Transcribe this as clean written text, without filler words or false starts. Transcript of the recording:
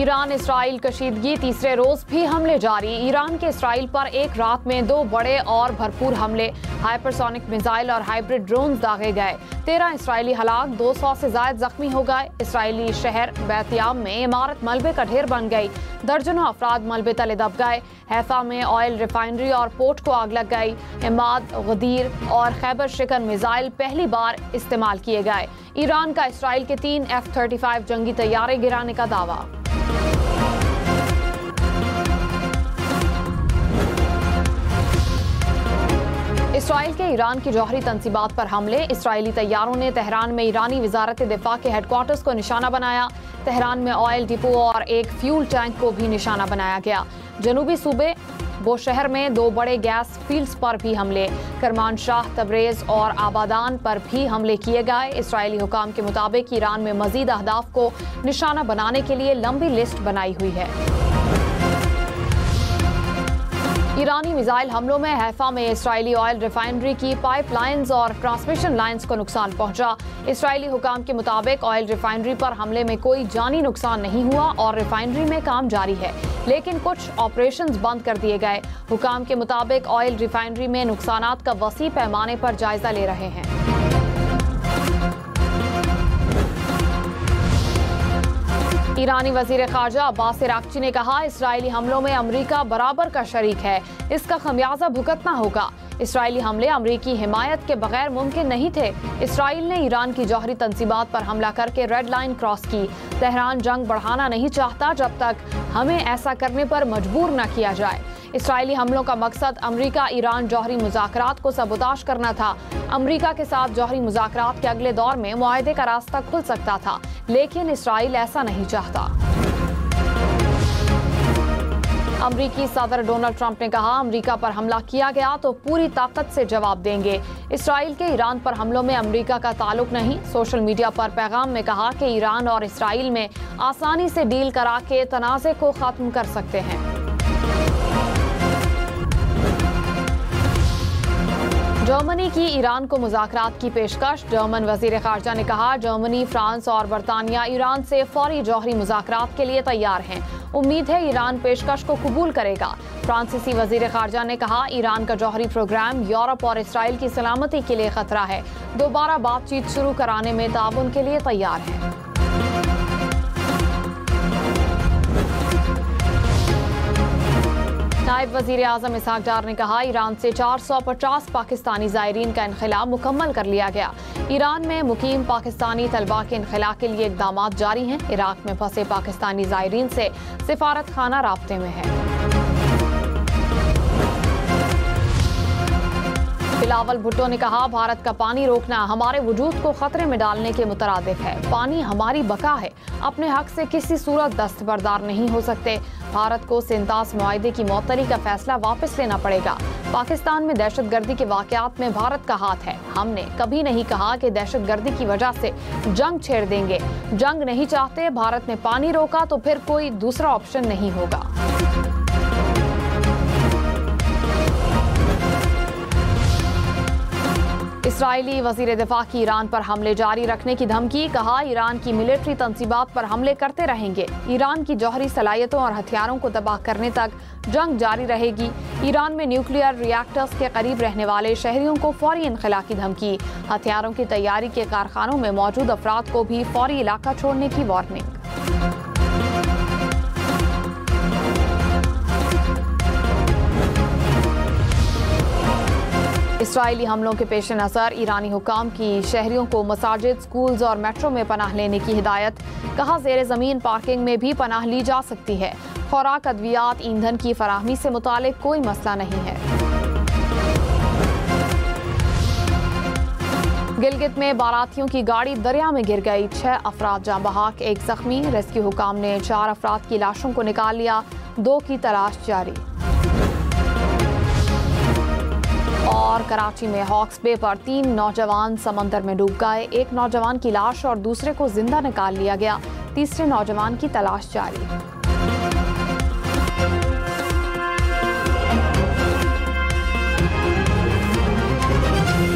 Iran Israel कशीदगी, तीसरे रोज भी हमले जारी। ईरान के इसराइल पर एक रात में 2 बड़े और भरपूर हमले, हाइपरसोनिक मिसाइल और हाइब्रिड ड्रोन दागे गए। 13 इसराइली हलाक, 200 से ज्यादा जख्मी हो गए। इसराइली शहर बैतियाम में इमारत मलबे का ढेर बन गई, दर्जनों अफराद मलबे तले दब गए। हैफा में ऑयल रिफाइनरी और पोर्ट को आग लग गई। इमाद, गदीर और खैबर शिकन मिसाइल पहली बार इस्तेमाल किए गए। ईरान का इसराइल के 3 F-35 जंगी तैयारे गिराने का दावा। इसराइल के ईरान की जौहरी तंसीबात पर हमले, इसराइली तैयारों ने तेहरान में ईरानी वजारत दिफा के हेडक्वार्टर्स को निशाना बनाया। तेहरान में ऑयल डिपो और एक फ्यूल टैंक को भी निशाना बनाया गया। जनूबी सूबे बोशहर में 2 बड़े गैस फील्ड्स पर भी हमले, करमानशाह, तबरेज और आबादान पर भी हमले किए गए। इसराइली हुकाम के मुताबिक ईरान में मजीद अहदाफ को निशाना बनाने के लिए लंबी लिस्ट बनाई हुई है। ईरानी मिसाइल हमलों में हैफा में इसराइली ऑयल रिफाइनरी की पाइपलाइंस और ट्रांसमिशन लाइंस को नुकसान पहुंचा। इसराइली हुकाम के मुताबिक ऑयल रिफाइनरी पर हमले में कोई जानी नुकसान नहीं हुआ और रिफाइनरी में काम जारी है, लेकिन कुछ ऑपरेशंस बंद कर दिए गए। हुकाम के मुताबिक ऑयल रिफाइनरी में नुकसानात का वसी पैमाने पर जायजा ले रहे हैं। ईरानी वजीर खारजा अब्बास अराक्ची ने कहा, इसराइली हमलों में अमरीका बराबर का शरीक है, इसका खमियाजा भुगतना होगा। इसराइली हमले अमरीकी हिमायत के बगैर मुमकिन नहीं थे। इसराइल ने ईरान की जौहरी तंसीबात पर हमला करके रेड लाइन क्रॉस की। तेहरान जंग बढ़ाना नहीं चाहता जब तक हमें ऐसा करने पर मजबूर न किया जाए। इसराइली हमलों का मकसद अमरीका ईरान जौहरी मुज़ाकरात को सबूताश करना था। अमरीका के साथ जौहरी मुज़ाकरात के अगले दौर में मुआहदे का रास्ता खुल सकता था, लेकिन इसराइल ऐसा नहीं चाहता। अमरीकी सदर डोनाल्ड ट्रंप ने कहा, अमरीका पर हमला किया गया तो पूरी ताकत से जवाब देंगे। इसराइल के ईरान पर हमलों में अमरीका का ताल्लुक नहीं। सोशल मीडिया पर पैगाम में कहा कि ईरान और इसराइल में आसानी से डील करा के तनाज़े को खत्म कर सकते हैं। जर्मनी की ईरान को मुज़ाकरात की पेशकश, जर्मन वजीर खारजा ने कहा, जर्मनी, फ्रांस और बरतानिया ईरान से फौरी जौहरी मुज़ाकरात के लिए तैयार हैं। उम्मीद है ईरान पेशकश को कबूल करेगा। फ्रांसीसी वजीर खारजा ने कहा, ईरान का जौहरी प्रोग्राम यूरोप और इसराइल की सलामती के लिए खतरा है। दोबारा बातचीत शुरू कराने में ताउन के लिए तैयार है। नायब वजीर आजम इसहाक डार ने कहा, ईरान से 450 पाकिस्तानी ज़ायरीन का इनखला मुकम्मल कर लिया गया। ईरान में मुकीम पाकिस्तानी तलबा के इनखला के लिए इक़दामात जारी हैं। इराक में फंसे पाकिस्तानी ज़ायरीन से सिफारत खाना राब्ते में है। बिलावल भुट्टो ने कहा, भारत का पानी रोकना हमारे वजूद को खतरे में डालने के मुतरादिफ है। पानी हमारी बका है, अपने हक से किसी सूरत दस्तबरदार नहीं हो सकते। भारत को सिंतास मुआहदे की मअतली का फैसला वापस लेना पड़ेगा। पाकिस्तान में दहशतगर्दी के वाक़यात में भारत का हाथ है। हमने कभी नहीं कहा कि दहशतगर्दी की वजह से जंग छेड़ देंगे। जंग नहीं चाहते। भारत ने पानी रोका तो फिर कोई दूसरा ऑप्शन नहीं होगा। इसराइली वजीर दिफा की ईरान पर हमले जारी रखने की धमकी, कहा, ईरान की मिलिट्री तंसीबात पर हमले करते रहेंगे। ईरान की जौहरी सलाहियतों और हथियारों को तबाह करने तक जंग जारी रहेगी। ईरान में न्यूक्लियर रिएक्टर्स के करीब रहने वाले शहरियों को फौरी इनखला की धमकी। हथियारों की तैयारी के कारखानों में मौजूद अफराद को भी फौरी इलाका छोड़ने की वार्निंग। इसराइली हमलों के पेश नज़र ईरानी हुकाम की शहरियों को मसाजिद, स्कूल्स और मेट्रो में पनाह लेने की हिदायत। कहा, ज़ेर ज़मीन पार्किंग में भी पनाह ली जा सकती है। खुराक, अद्वियात, ईंधन की फराहमी से मुतालिक कोई मसला नहीं है। गिलगित में बारातियों की गाड़ी दरिया में गिर गई, 6 अफराद जाँ बहक, 1 जख्मी। रेस्क्यू हुकाम ने 4 अफराद की लाशों को निकाल लिया, 2 की तलाश जारी। और कराची में हॉक्स बे पर 3 नौजवान समंदर में डूब गए। 1 नौजवान की लाश और दूसरे को जिंदा निकाल लिया गया। तीसरे नौजवान की तलाश जारी।